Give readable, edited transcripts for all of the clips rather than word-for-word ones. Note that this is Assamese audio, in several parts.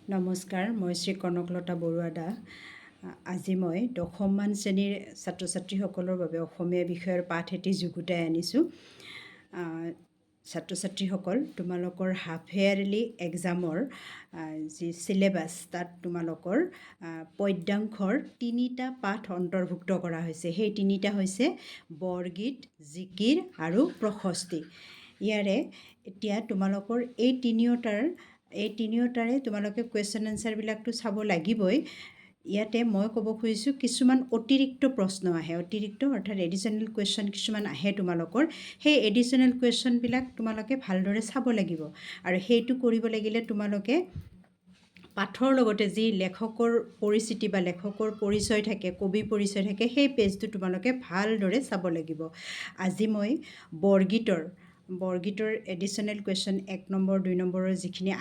নমস্কাৰ, মই শ্ৰী কনকলতা বৰুৱা দা। আজি মই 10মান শ্ৰেণীৰ ছাত্ৰ ছাত্ৰীসকলৰ বাবে অসমীয়া বিষয়ৰ পাঠ এটি যুগুতাই আনিছোঁ। ছাত্ৰ ছাত্ৰীসকল, তোমালোকৰ হাফ ইয়াৰলি এক্সামৰ যি চিলেবাছ তাত তোমালোকৰ পদ্যাংশৰ 3টা পাঠ অন্তৰ্ভুক্ত কৰা হৈছে। সেই 3টা হৈছে বৰগীত, জিকিৰ আৰু প্ৰশস্তি। ইয়াৰে এতিয়া তোমালোকৰ এই তিনিওটাৰে তোমালোকে কুৱেশ্যন এনচাৰবিলাকতো চাব লাগিবই। ইয়াতে মই ক'ব খুজিছোঁ কিছুমান অতিৰিক্ত প্ৰশ্ন আহে, অৰ্থাৎ এডিশ্যনেল কুৱেশ্যন কিছুমান আহে তোমালোকৰ। সেই এডিশ্যনেল কুৱেশ্যনবিলাক তোমালোকে ভালদৰে চাব লাগিব আৰু সেইটো কৰিব লাগিলে তোমালোকে পাঠৰ লগতে যি লেখকৰ পৰিচিতি বা লেখকৰ পৰিচয় থাকে, কবি পৰিচয় থাকে, সেই পেজটো তোমালোকে ভালদৰে চাব লাগিব। আজি মই বৰগীতৰ এডিশ্যনেল কুৱেশ্যন 1 নম্বৰ 2 নম্বৰৰ যিখিনি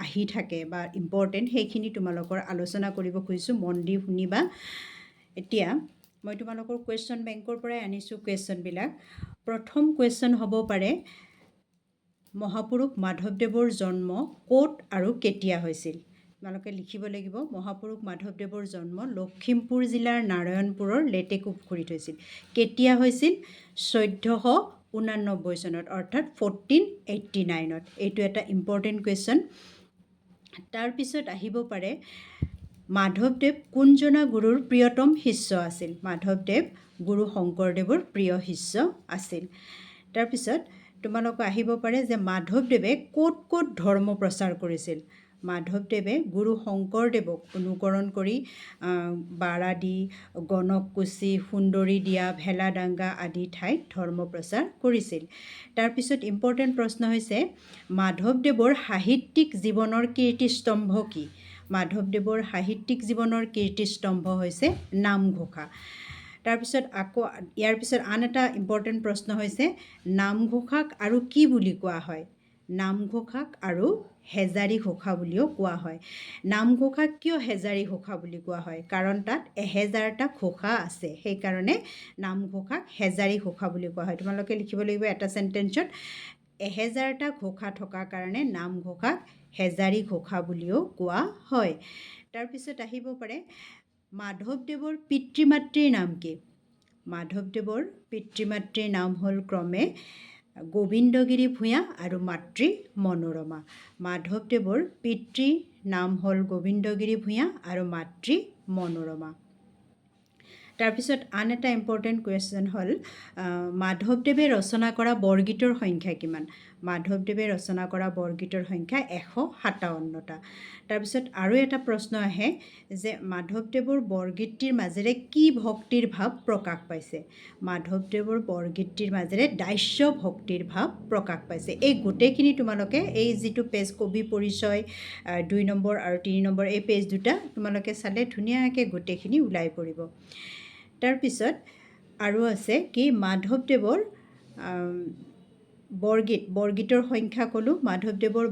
আহি থাকে বা ইম্পৰ্টেণ্ট সেইখিনি তোমালোকৰ আলোচনা কৰিব খুজিছোঁ, মন দি শুনিবা। এতিয়া মই তোমালোকৰ কুৱেশ্যন বেংকৰ পৰাই আনিছোঁ কুৱেশ্যনবিলাক। প্ৰথম কুৱেশ্যন হ'ব পাৰে, মহাপুৰুষ মাধৱদেৱৰ জন্ম ক'ত আৰু কেতিয়া হৈছিল? তোমালোকে লিখিব লাগিব। মহাপুৰুষ মাধৱদেৱৰ জন্ম লখিমপুৰ জিলাৰ নাৰায়ণপুৰৰ লেটেকুপুখুৰীত হৈছিল। কেতিয়া হৈছিল? 1489 চনত, অৰ্থাৎ 1489ত। এইটো এটা ইম্পৰ্টেণ্ট কুৱেশ্যন। তাৰপিছত আহিব পাৰে, মাধৱদেৱ কোনজনা গুৰুৰ প্ৰিয়তম শিষ্য আছিল? মাধৱদেৱ গুৰু শংকৰদেৱৰ প্ৰিয় শিষ্য আছিল। তাৰপিছত তোমালোকৰ আহিব পাৰে যে মাধৱদেৱে ক'ত ক'ত ধৰ্ম প্ৰচাৰ কৰিছিল? মাধৱদেৱে গুৰু শংকৰদেৱক অনুকৰণ কৰি বাৰাদি, গণককুছি, সুন্দৰীদিয়া, ভেলাডাংগা আদি ঠাইত ধৰ্ম প্ৰচাৰ কৰিছিল। তাৰপিছত ইম্পৰ্টেণ্ট প্ৰশ্ন হৈছে, মাধৱদেৱৰ সাহিত্যিক জীৱনৰ কীৰ্তিস্তম্ভ কি? মাধৱদেৱৰ সাহিত্যিক জীৱনৰ কীৰ্তিস্তম্ভ হৈছে নামঘোষা। তাৰপিছত ইয়াৰ পিছত আন এটা ইম্পৰ্টেণ্ট প্ৰশ্ন হৈছে, নামঘোষাক আৰু কি বুলি কোৱা হয়? নামঘোষাক আৰু হেজাৰী ঘোষা বুলিও কোৱা হয়। নামঘোষাক কিয় হেজাৰী ঘোষা বুলি কোৱা হয়? কাৰণ তাত 1000টা ঘোষা আছে, সেইকাৰণে নামঘোষাক হেজাৰী ঘোষা বুলি কোৱা হয়। তোমালোকে লিখিব লাগিব এটা চেণ্টেঞ্চত, 1000টা ঘোষা থকাৰ কাৰণে নামঘোষাক হেজাৰী ঘোষা বুলিও কোৱা হয়। তাৰপিছত আহিব পাৰে, মাধৱদেৱৰ পিতৃ মাতৃৰ নাম কি? মাধৱদেৱৰ পিতৃ মাতৃৰ নাম হ'ল ক্ৰমে গোবিন্দগিৰি ভূঞা আৰু মাতৃ মনোৰমা। মাধৱদেৱৰ পিতৃৰ নাম হ'ল গোবিন্দগিৰি ভূঞা আৰু মাতৃ মনোৰমা। তাৰপিছত আন এটা ইম্পৰ্টেণ্ট কুৱেশ্যন হ'ল, মাধৱদেৱে ৰচনা কৰা বৰগীতৰ সংখ্যা কিমান? মাধৱদেৱে ৰচনা কৰা বৰগীতৰ সংখ্যা 157টা। তাৰপিছত আৰু এটা প্ৰশ্ন আহে যে মাধৱদেৱৰ বৰগীতটিৰ মাজেৰে কি ভক্তিৰ ভাৱ প্ৰকাশ পাইছে? মাধৱদেৱৰ বৰগীতটিৰ মাজেৰে দাস্য ভক্তিৰ ভাৱ প্ৰকাশ পাইছে। এই গোটেইখিনি তোমালোকে এই যিটো পেজ কবি পৰিচয় 2 নম্বৰ আৰু 3 নম্বৰ, এই পেজ দুটা তোমালোকে চালে ধুনীয়াকৈ গোটেইখিনি ওলাই পৰিব। তাৰপিছত আৰু আছে কি, মাধৱদেৱৰ বৰগীতৰ সংখ্যা ক'লোঁ। মাধৱদেৱৰ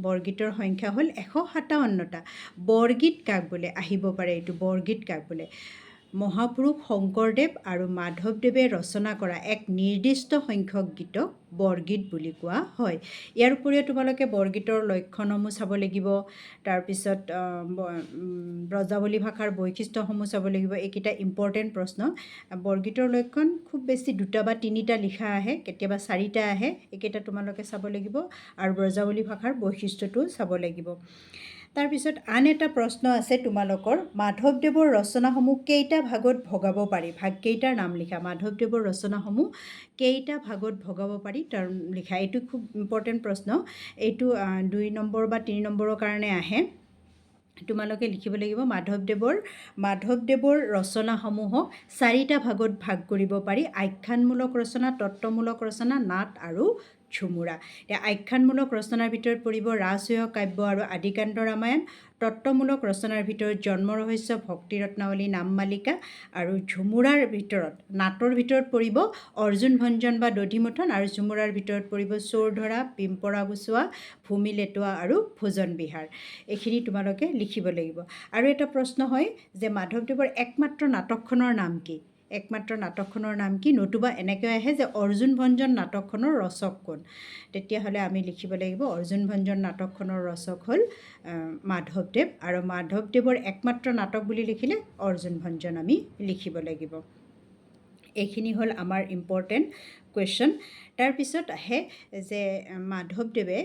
বৰগীতৰ সংখ্যা হ'ল 157টা। বৰগীত কাক বোলে? আহিব পাৰে এইটো, বৰগীত কাক বোলে? মহাপুৰুষ শংকৰদেৱ আৰু মাধৱদেৱে ৰচনা কৰা এক নিৰ্দিষ্ট সংখ্যক গীতক বৰগীত বুলি কোৱা হয়। ইয়াৰ উপৰিও তোমালোকে বৰগীতৰ লক্ষণসমূহ চাব লাগিব। তাৰপিছত ব্ৰজাৱলী ভাষাৰ বৈশিষ্ট্যসমূহ চাব লাগিব। এইকেইটা ইম্পৰ্টেণ্ট প্ৰশ্ন। বৰগীতৰ লক্ষণ খুব বেছি 2টা বা 3টা লিখা আহে, কেতিয়াবা 4টা আহে। এইকেইটা তোমালোকে চাব লাগিব আৰু ব্ৰজাৱলী ভাষাৰ বৈশিষ্ট্যটোও চাব লাগিব। তাৰপিছত আন এটা প্ৰশ্ন আছে তোমালোকৰ, মাধৱদেৱৰ ৰচনাসমূহ কেইটা ভাগত ভগাব পাৰি? ভাগকেইটাৰ নাম লিখা। মাধৱদেৱৰ ৰচনাসমূহ কেইটা ভাগত ভগাব পাৰি তাৰ লিখা। এইটো খুব ইম্পৰ্টেণ্ট প্ৰশ্ন। এইটো 2 নম্বৰ বা 3 নম্বৰৰ কাৰণে আহে। তোমালোকে লিখিব লাগিব, মাধৱদেৱৰ ৰচনাসমূহক 4টা ভাগত ভাগ কৰিব পাৰি: আখ্যানমূলক ৰচনা, তত্ত্বমূলক ৰচনা, নাট আৰু ঝুমুৰা। এতিয়া আখ্যানমূলক ৰচনাৰ ভিতৰত পৰিব ৰাজসূয় কাব্য আৰু আদিকান্ত ৰামায়ণ। তত্ত্বমূলক ৰচনাৰ ভিতৰত জন্ম ৰহস্য, ভক্তি ৰত্নাৱলী, নামমালিকা। আৰু নাটৰ ভিতৰত পৰিব অৰ্জুন ভঞ্জন বা দধিমথন, আৰু ঝুমুৰাৰ ভিতৰত পৰিব চোৰধৰা, পিম্পৰা গুচোৱা, ভূমি লেটোৱা আৰু ভোজন বিহাৰ। এইখিনি তোমালোকে লিখিব লাগিব। আৰু এটা প্ৰশ্ন হয় যে মাধৱদেৱৰ একমাত্ৰ নাটকখনৰ নাম কি? একমাত্ৰ নাটকখনৰ নাম কি নতুবা এনেকৈ আহে যে অৰ্জুন ভঞ্জন নাটকখনৰ ৰচক কোন তেতিয়াহ'লে আমি লিখিব লাগিব অৰ্জুন ভঞ্জন নাটকখনৰ ৰচক হ'ল মাধৱদেৱ আৰু মাধৱদেৱৰ একমাত্ৰ নাটক বুলি লিখিলে অৰ্জুন ভঞ্জন আমি লিখিব লাগিব এইখিনি হ'ল আমাৰ ইম্পৰ্টেণ্ট কুৱেশ্যন তাৰপিছত আহে যে মাধৱদেৱে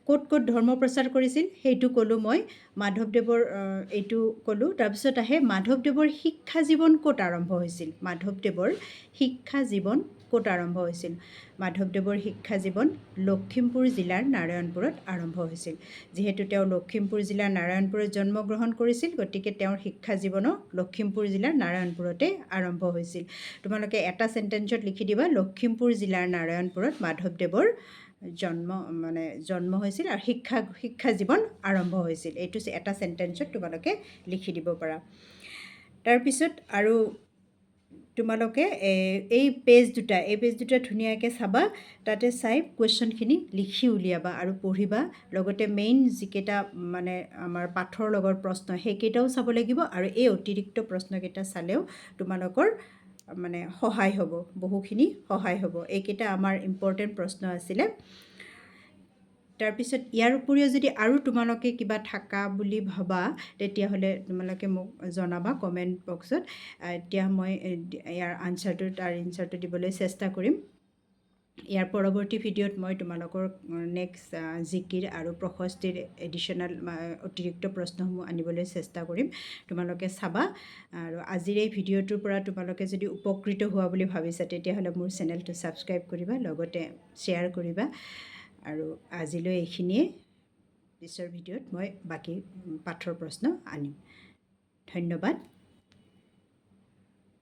ক'ত ক'ত ধৰ্ম প্ৰচাৰ কৰিছিল সেইটো ক'লোঁ মই মাধৱদেৱৰ এইটো ক'লোঁ তাৰপিছত আহে মাধৱদেৱৰ শিক্ষা জীৱন ক'ত আৰম্ভ হৈছিল মাধৱদেৱৰ শিক্ষা জীৱন ক'ত আৰম্ভ হৈছিল মাধৱদেৱৰ শিক্ষা জীৱন লখিমপুৰ জিলাৰ নাৰায়ণপুৰত আৰম্ভ হৈছিল যিহেতু তেওঁ লখিমপুৰ জিলাৰ নাৰায়ণপুৰত জন্মগ্ৰহণ কৰিছিল গতিকে তেওঁৰ শিক্ষা জীৱনো লখিমপুৰ জিলাৰ নাৰায়ণপুৰতে আৰম্ভ হৈছিল তোমালোকে এটা চেণ্টেঞ্চত লিখি দিবা লখিমপুৰ জিলাৰ নাৰায়ণপুৰত মাধৱদেৱৰ জন্ম হৈছিল আৰু শিক্ষা জীৱন আৰম্ভ হৈছিল এইটো এটা চেণ্টেঞ্চত তোমালোকে লিখি দিব পাৰা তাৰপিছত আৰু তোমালোকে এই পেজ দুটা ধুনীয়াকৈ চাবা তাতে চাই কুৱেশ্যনখিনি লিখি উলিয়াবা আৰু পঢ়িবা লগতে মেইন যিকেইটা মানে আমাৰ পাঠৰ লগৰ প্ৰশ্ন সেইকেইটাও চাব লাগিব আৰু এই অতিৰিক্ত প্ৰশ্নকেইটা চালেও তোমালোকৰ মানে সহায় হ'ব বহুখিনি সহায় হ'ব এইকেইটা আমাৰ ইম্পৰ্টেণ্ট প্ৰশ্ন আছিলে তাৰপিছত ইয়াৰ উপৰিও যদি আৰু তোমালোকে কিবা থাকা বুলি ভাবা তেতিয়াহ'লে তোমালোকে মোক জনাবা কমেণ্ট বক্সত এতিয়া মই ইয়াৰ আনচাৰটো দিবলৈ চেষ্টা কৰিম ইয়াৰ পৰৱৰ্তী ভিডিঅ'ত মই তোমালোকৰ নেক্সট জিকিৰ আৰু প্ৰশস্তিৰ এডিশ্যনেল অতিৰিক্ত প্ৰশ্নসমূহ আনিবলৈ চেষ্টা কৰিম তোমালোকে চাবা আৰু আজিৰ এই ভিডিঅ'টোৰ পৰা তোমালোকে যদি উপকৃত হোৱা বুলি ভাবিছা তেতিয়াহ'লে মোৰ চেনেলটো ছাবস্ক্ৰাইব কৰিবা লগতে শ্বেয়াৰ কৰিবা আৰু আজিলৈ এইখিনিয়ে পিছৰ ভিডিঅ'ত মই বাকী পাঠৰ প্ৰশ্ন আনিম ধন্যবাদ